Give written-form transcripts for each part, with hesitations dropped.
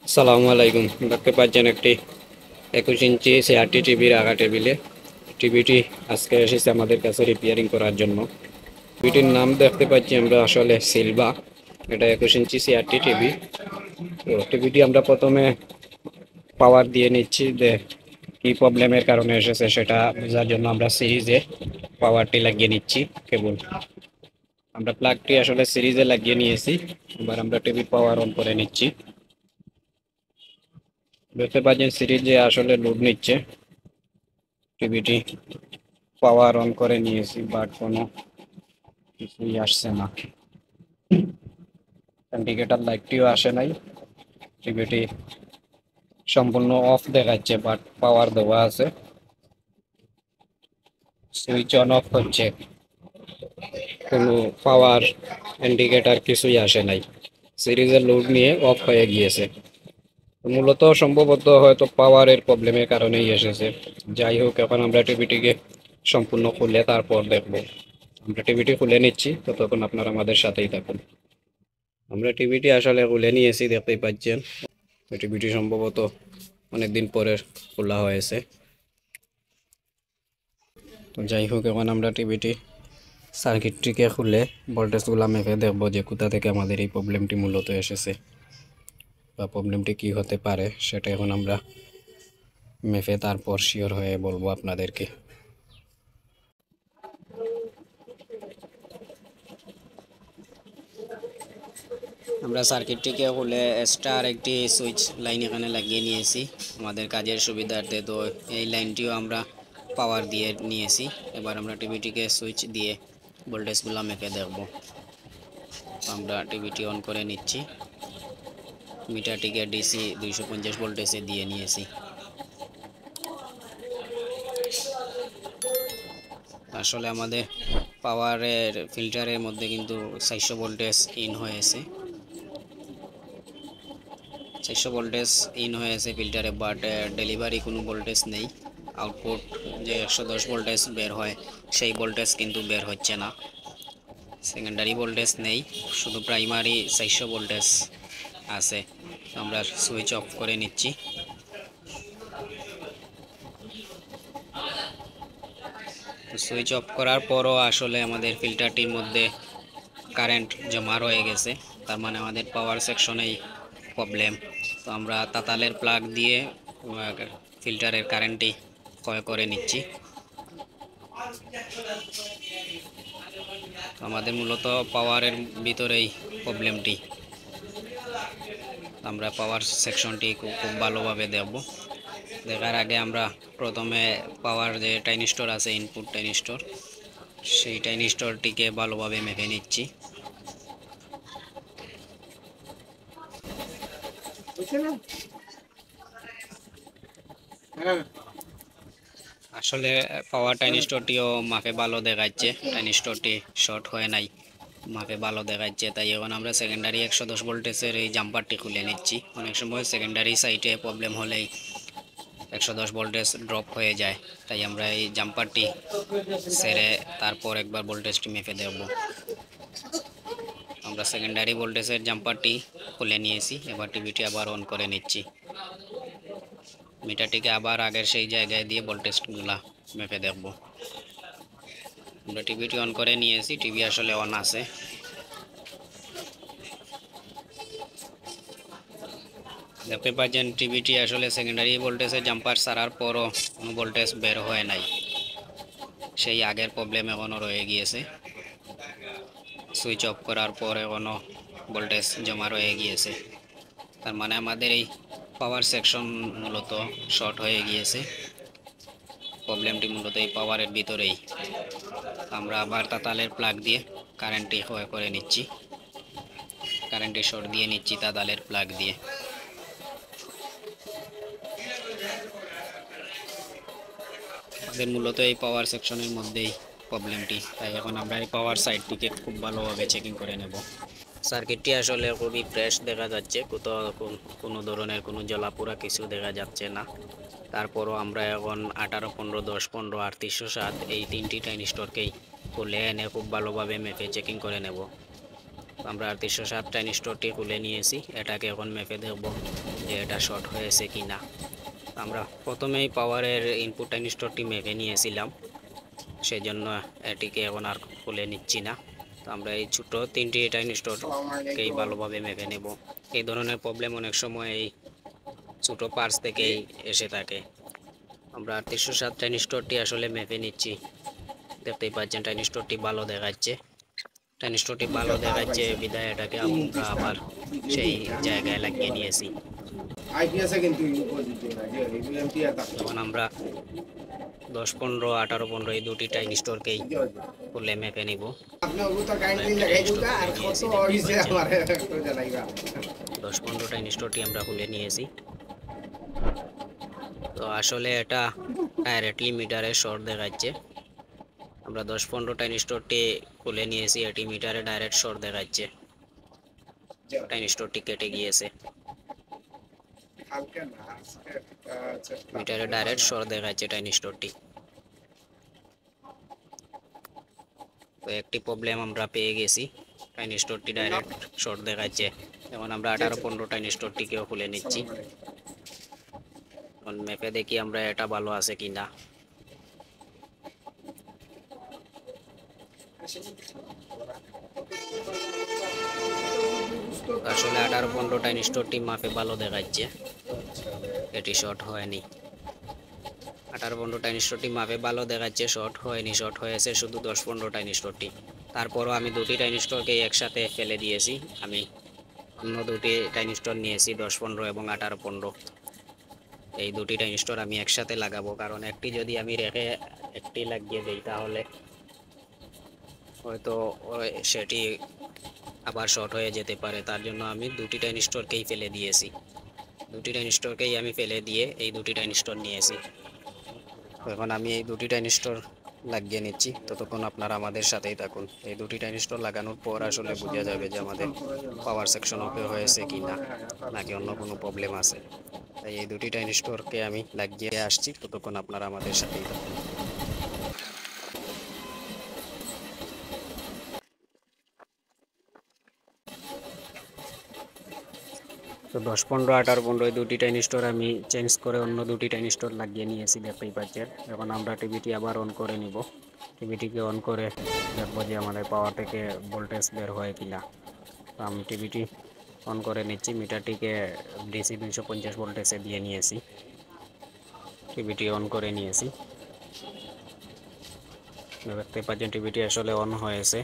আসসালামু আলাইকুম। দেখতে পাচ্ছেন একটি 21 ইঞ্চি সিআরটি টিভি রাখা টেবিলে। টিভিটি আজকে এসেছে আমাদের কাছে রিপেয়ারিং করার জন্য। টিভিটির নাম দেখতে পাচ্ছি আমরা আসলে সিলভা। এটা 21 ইঞ্চি সিআরটি টিভি। তো টিভিটি আমরা প্রথমে পাওয়ার দিয়ে নিচ্ছি যে কি প্রবলেমের কারণে এসেছে সেটা বোঝার জন্য আমরা সিরিজে পাওয়ারটি লাগিয়ে নিচ্ছি। কেবল আমরা প্লাগটি আসলে সিরিজে লাগিয়ে নিয়েছি। এবার আমরা টিভির পাওয়ার অন করে নিচ্ছি। দেখতে পাচ্ছেন সিরিজে আসলে লোড নিচ্ছে। টিভিটি পাওয়ার অন করে নিয়েছি বাট কোনো কিছুই আসছে না। ইন্ডিকেটর লাইটটিও আসে নাই। টিভিটি সম্পূর্ণ অফ দেখাচ্ছে বাট পাওয়ার দেওয়া আছে। সুইচ অন অফ হচ্ছে, কোনো পাওয়ার ইন্ডিকেটর কিছুই আসে নাই। সিরিজের লোড নিয়ে অফ হয়ে গিয়েছে। মূলত সম্ভবত হয়তো পাওয়ারের প্রবলেমের কারণেই এসেছে। যাই হোক, এখন আমরা টিভিটিকে সম্পূর্ণ খুলে তারপর দেখব। আমরা টিভিটি খুলে নিচ্ছি, ততক্ষণ আপনারা আমাদের সাথেই থাকুন। আমরা টিভিটি আসলে খুলে নিয়েছি, দেখতেই পাচ্ছেন। টিভিটি সম্ভবত অনেকদিন পরে খোলা হয়েছে। তো যাই হোক, এখন আমরা টিভিটি সার্কিটটিকে খুলে ভোল্টেজগুলো মেপে দেখব যে কোথা থেকে আমাদের এই প্রবলেমটি মূলত এসেছে বা প্রবলেমটি কি হতে পারে সেটা এখন আমরা মেপে তারপর শিওর হয়ে বলবো আপনাদেরকে। আমরা সার্কিটটিকে খুলে এক্সট্রা একটি সুইচ লাইন এখানে লাগিয়ে নিয়েছি আমাদের কাজের সুবিধার্থে। তো এই লাইনটিও আমরা পাওয়ার দিয়ে নিয়েছি। এবার আমরা টিভিটিকে সুইচ দিয়ে ভোল্টেজগুলো মেপে দেখব। আমরা টিভিটি অন করে নিচ্ছি। মিটারটিকে ডিসি 250 ভোল্টেজে দিয়ে নিয়েছি। আসলে আমাদের পাওয়ারের ফিল্টারের মধ্যে কিন্তু 400 ভোল্টেজ ইন হয়েছে। 400 ভোল্টেজ ইন হয়েছে ফিল্টারে, বাট ডেলিভারি কোনো ভোল্টেজ নেই। আউটপুট যে 110 ভোল্টেজ বের হয় সেই ভোল্টেজ কিন্তু বের হচ্ছে না। সেকেন্ডারি ভোল্টেজ নেই, শুধু প্রাইমারি 400 ভোল্টেজ আছে। আমরা সুইচ অফ করে নিচ্ছি। সুইচ অফ করার পরও আসলে আমাদের ফিল্টারটির মধ্যে কারেন্ট জমা রয়ে গেছে, তার মানে আমাদের পাওয়ার সেকশনেই প্রবলেম। তো আমরা তাতালের প্লাগ দিয়ে ফিল্টারের কারেন্টটি ক্ষয় করে নিচ্ছি। আমাদের মূলত পাওয়ারের ভিতরেই প্রবলেমটি। আমরা পাওয়ার সেকশনটি খুব ভালোভাবে দেখব। দেখার আগে আমরা প্রথমে পাওয়ার যে ট্রানজিস্টর আছে, ইনপুট ট্রানজিস্টর, সেই ট্রানজিস্টরটিকে ভালোভাবে মেপে নিচ্ছি। আসলে পাওয়ার ট্রানজিস্টরটিও মাপে ভালো দেখাচ্ছে, ট্রানজিস্টরটি শর্ট হয় নাই, মাপে ভালো দেখাচ্ছে। তাই এখন আমরা সেকেন্ডারি 110 ভোল্টেজের এই জাম্পারটি খুলে নিচ্ছি। অনেক সময় সেকেন্ডারি সাইটে প্রবলেম হলেই 110 ভোল্টেজ ড্রপ হয়ে যায়, তাই আমরা এই জাম্পারটি সেরে তারপর একবার ভোল্টেজটি মেপে দেখব। আমরা সেকেন্ডারি ভোল্টেজের জাম্পারটি খুলে নিয়েছি। এবার টিভিটি আবার অন করে নিচ্ছি। মিটারটিকে আবার আগের সেই জায়গায় দিয়ে ভোল্টেজগুলা মেপে দেখব। আমরা টিভিটি অন করে নিয়েছি, টিভি আসলে অন আছে। দেখতে পাচ্ছেন টিভিটি আসলে সেকেন্ডারি ভোল্টেজের জাম্পার ছাড়ার পরও কোনো ভোল্টেজ বের হয় নাই, সেই আগের প্রবলেম এখনও রয়ে গিয়েছে। সুইচ অফ করার পর এখনও ভোল্টেজ জমা রয়ে গিয়েছে, তার মানে আমাদের এই পাওয়ার সেকশন মূলত শর্ট হয়ে গিয়েছে। প্রবলেমটি মূলত এই পাওয়ারের ভিতরেই। আমরা আবার তাতালের প্লাগ দিয়ে কারেন্টটি ক্ষয় করে নিচ্ছি। কারেন্টটি শর্ট দিয়ে নিচ্ছি তাতালের প্লাগ দিয়ে। আমাদের মূলত এই পাওয়ার সেকশনের মধ্যেই প্রবলেমটি, তাই এখন আমরা এই পাওয়ার সাইডটিকে খুব ভালোভাবে চেকিং করে নেব। সার্কিটটি আসলে খুবই ফ্রেশ দেখা যাচ্ছে, কোথাও কোনো ধরনের কোনো জ্বলাপোড়া কিছু দেখা যাচ্ছে না। তারপরও আমরা এখন 18, 15, 10, 15 আর 307 এই তিনটি ট্রানজিস্টরকেই খুলে এনে খুব ভালোভাবে মেপে চেকিং করে নেব। আমরা 307 ট্রানজিস্টরটি খুলে নিয়েছি। এটাকে এখন মেপে দেখব যে এটা শর্ট হয়েছে কিনা। আমরা প্রথমেই পাওয়ারের ইনপুট ট্রানজিস্টরটি মেপে নিয়েছিলাম, সেজন্য এটিকে এখন আর খুলে নিচ্ছি না। তো আমরা এই ছোট 3টি ট্রানজিস্টরকেই ভালোভাবে মেপে নেব। এই ধরনের প্রবলেম অনেক সময় এই ছোট পার্টস থেকেই এসে থাকে। আমরা 307 ট্রানজিস্টরটি আসলে মেপে নিচ্ছি। দেখতেই পাচ্ছেন ট্রানজিস্টরটি ভালো দেখাচ্ছে। ট্রানজিস্টরটি ভালো দেখাচ্ছে বিধায় এটাকে আমরা আবার সেই জায়গায় লাগিয়ে নিয়েছি। তখন আমরা 10, 15, 18, 15 এই দুটি ট্রানজিস্টরকেই খুলে মেপে নিব। 10-15 ট্রানজিস্টরটি আমরা খুলে নিয়েছি। তো আসলে এটা ডাইরেক্টলি মিটারে শর্ট দেখাচ্ছে। আমরা 10-15 ট্রানজিস্টরটি খুলে নিয়েছি, এটি মিটারে ডাইরেক্ট শর্ট দেখাচ্ছে। ট্রানজিস্টরটি কেটে গিয়েছে, মিটারে ডাইরেক্ট শর্ট দেখাচ্ছে ট্রানজিস্টরটি। তো একটি প্রবলেম আমরা পেয়ে গেছি, ট্রানজিস্টরটি ডাইরেক্ট শর্ট দেখাচ্ছে। এখন আমরা 18-15 ট্রানজিস্টরটিকেও খুলে নিচ্ছি। এখন মেপে দেখি আমরা এটা ভালো আছে কিনা। আসলে 18-15 ট্রানজিস্টরটি মাপে ভালো দেখাচ্ছে, এটি শর্ট হয়নি। 18-15 ট্রানজিস্টরটি মাপে ভালো দেখাচ্ছে, শর্ট হয়নি। শর্ট হয়েছে শুধু 10-15 ট্রানজিস্টরটি। তারপরও আমি দুটি ট্রানজিস্টরকে একসাথে ফেলে দিয়েছি। আমি অন্য দুটি ট্রানজিস্টর নিয়েছি, 10-15 এবং 18-15। এই দুটি ট্রানজিস্টর আমি একসাথে লাগাবো, কারণ একটি যদি আমি রেখে একটি লাগিয়ে দিই তাহলে হয়তো সেটি আবার শর্ট হয়ে যেতে পারে। তার জন্য আমি দুটি ট্রানজিস্টরকেই ফেলে দিয়েছি। দুটি ট্রানজিস্টরকেই আমি ফেলে দিয়ে এই দুটি ট্রানজিস্টর নিয়েছি। এখন আমি এই দুটি ট্রানজিস্টর লাগিয়ে নিচ্ছি, ততক্ষণ আপনারা আমাদের সাথেই থাকুন। এই দুটি ট্রানজিস্টর লাগানোর পর আসলে বোঝা যাবে যে আমাদের পাওয়ার সেকশন ওকে হয়েছে কি না, নাকি অন্য কোনো প্রবলেম আছে। তাই এই দুটি ট্রানজিস্টরকে আমি লাগিয়ে আসছি, ততক্ষণ আপনারা আমাদের সাথেই থাকুন। তো 10, 15, 18, 15 এই দুটি ট্রানজিস্টর আমি চেঞ্জ করে অন্য দুটি ট্রানজিস্টর লাগিয়ে নিয়েছি, দেখতেই পাচ্ছেন। এখন আমরা টিভিটি আবার অন করে নিব। টিভিটিকে অন করে দেখবো যে আমাদের পাওয়ার থেকে ভোল্টেজ বের হয় কিনা। তো আমি টিভিটি অন করে নিচ্ছি, মিটারটিকে ডিসি 250 ভোল্টেজে দিয়ে নিয়েছি। টিভিটি অন করে নিয়েছি, দেখতে পাচ্ছেন টিভিটি আসলে অন হয়েছে।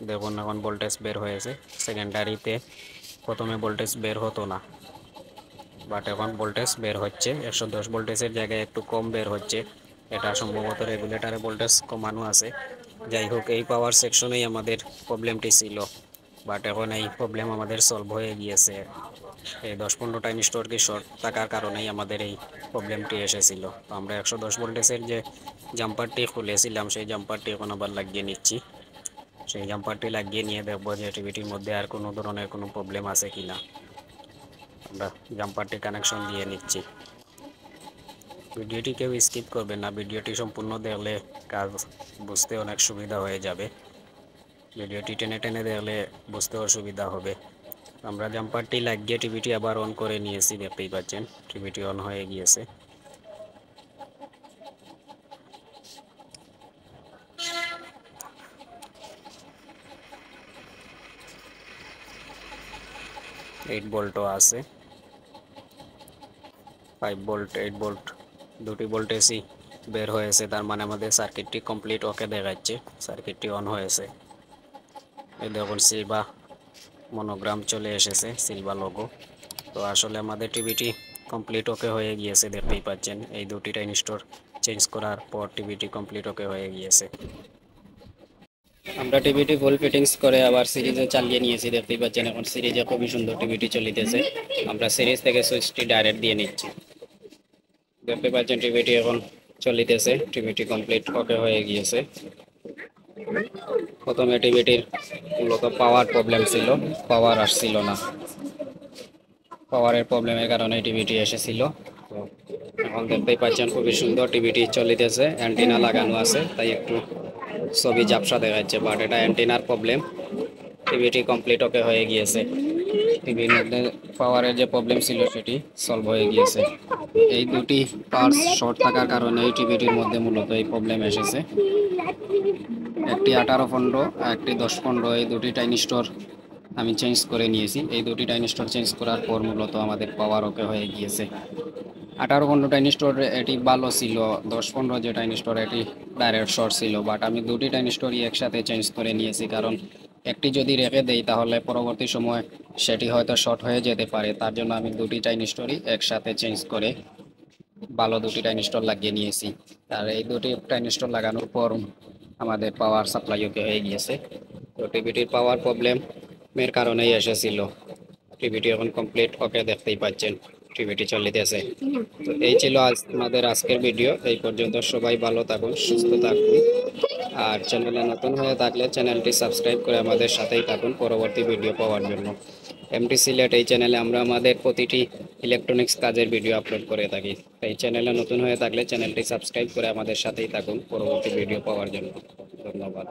দেখুন এখন ভোল্টেজ বের হয়েছে। সেকেন্ডারিতে প্রথমে ভোল্টেজ বের হতো না, বাট এখন ভোল্টেজ বের হচ্ছে। 110 ভোল্টেজের জায়গায় একটু কম বের হচ্ছে। এটা সম্ভবত রেগুলেটরে ভোল্টেজ কমানো আছে। যাই হোক, এই পাওয়ার সেকশনেই আমাদের প্রবলেমটি ছিল, বাট এখন এই প্রবলেম আমাদের সলভ হয়ে গিয়েছে। এই 10-15 ট্রানজিস্টর কি শর্ট থাকার কারণেই আমাদের এই প্রবলেমটি এসেছিল। তো আমরা 110 ভোল্টেজের যে জাম্পারটি খুলেছিলাম সেই জাম্পারটি এখন আবার লাগিয়ে নিচ্ছি। সেই জাম্পারটি লাগিয়ে নিয়ে দেখবো যে টিভিটির মধ্যে আর কোনো ধরনের কোনো প্রবলেম আছে কিনা। আমরা জাম্পারটি কানেকশন দিয়ে নিচ্ছি। ভিডিওটি কেউ স্কিপ করবে না, ভিডিওটি সম্পূর্ণ দেখলে কাজ বুঝতে অনেক সুবিধা হয়ে যাবে। ভিডিওটি টেনে টেনে দেখলে বুঝতে অসুবিধা হবে। আমরা জাম্পারটি লাগিয়ে টিভিটি আবার অন করে নিয়েছি, দেখতেই পাচ্ছেন টিভিটি অন হয়ে গিয়েছে। এইট ভোল্টও আছে, 5 ভোল্ট, 8 ভোল্ট, দুটি ভোল্টেজই বের হয়েছে। তার মানে আমাদের সার্কিটটি কমপ্লিট ওকে দেখাচ্ছে, সার্কিটটি অন হয়েছে। এই দেখুন সিলভার মনোগ্রাম চলে এসেছে, সিলভার লোগো। তো আসলে আমাদের টিভিটি কমপ্লিট ওকে হয়ে গিয়েছে, দেখতেই পাচ্ছেন। এই দুটি ট্রানজিস্টর চেঞ্জ করার পর টিভিটি কমপ্লিট ওকে হয়ে গিয়েছে। আমরা টিভিটি ফুল ফিটিংস করে আবার সিরিজে চালিয়ে নিয়েছি, দেখতেই পাচ্ছেন। এখন সিরিজে খুবই সুন্দর টিভিটি চলিতেছে। আমরা সিরিজ থেকে সুইচটি ডাইরেক্ট দিয়ে নিচ্ছি, দেখতে পাচ্ছেন টিভিটি এখন চলিতেছে। টিভিটি কমপ্লিট ওকে হয়ে গিয়েছে। প্রথমে টিভিটির মূলত পাওয়ার প্রবলেম ছিল, পাওয়ার আসছিল না। পাওয়ারের প্রবলেমের কারণে টিভিটি এসেছিল। তো এখন দেখতেই পাচ্ছেন খুবই সুন্দর টিভিটি চলিতেছে। অ্যান্টিনা লাগানো আছে, তাই একটু ছবি ঝাপসা দেখাচ্ছে, বাট এটা অ্যান্টিনার প্রবলেম। টিভিটি কমপ্লিট ওকে হয়ে গিয়েছে। টিভির মধ্যে পাওয়ারের যে প্রবলেম ছিল সেটি সলভ হয়ে গিয়েছে। এই দুটি পার্টস শর্ট থাকার কারণে এই টিভিটির মধ্যে মূলত এই প্রবলেম এসেছে। একটি 18-15, একটি 10-15, এই দুটি টাইনিস্টর আমি চেঞ্জ করে নিয়েছি। এই দুটি টাইনিস্টর চেঞ্জ করার পর মূলত আমাদের পাওয়ার ওকে হয়ে গিয়েছে। 18-15 টাইনিস্টর এটি ভালো ছিল, 10-15 যে টাইনিস্টর এটি ডাইরেক্ট শর্ট ছিল, বাট আমি দুটি টাইনিস্টরই একসাথে চেঞ্জ করে নিয়েছি, কারণ একটি যদি রেখে দেই তাহলে পরবর্তী সময় সেটি হয়তো শর্ট হয়ে যেতে পারে। তার জন্য আমি দুটি টাইনিস্টরই একসাথে চেঞ্জ করে ভালো দুটি টাইনিস্টর লাগিয়ে নিয়েছি। আর এই দুটি টাইনিস্টর লাগানোর পর আমাদের পাওয়ার সাপ্লাই ওকে হয়ে গিয়েছে। তো টিভিটির পাওয়ার প্রবলেমের কারণেই এসেছিল। টিভিটি এখন কমপ্লিট ওকে, দেখতেই পাচ্ছেন টিভিটি চলিতেছে। তো এই ছিল আমাদের আজকের ভিডিও। এই পর্যন্ত সবাই ভালো থাকুন, সুস্থ থাকুন। আর চ্যানেলে নতুন হয়ে থাকলে চ্যানেলটি সাবস্ক্রাইব করে আমাদের সাথেই থাকুন পরবর্তী ভিডিও পাওয়ার জন্য। এমটি সিলেট এই চ্যানেলে আমরা আমাদের প্রতিটি ইলেকট্রনিক্স কাজের ভিডিও আপলোড করে থাকি। এই চ্যানেলে নতুন হয়ে থাকলে চ্যানেলটি সাবস্ক্রাইব করে আমাদের সাথেই থাকুন পরবর্তী ভিডিও পাওয়ার জন্য। ধন্যবাদ।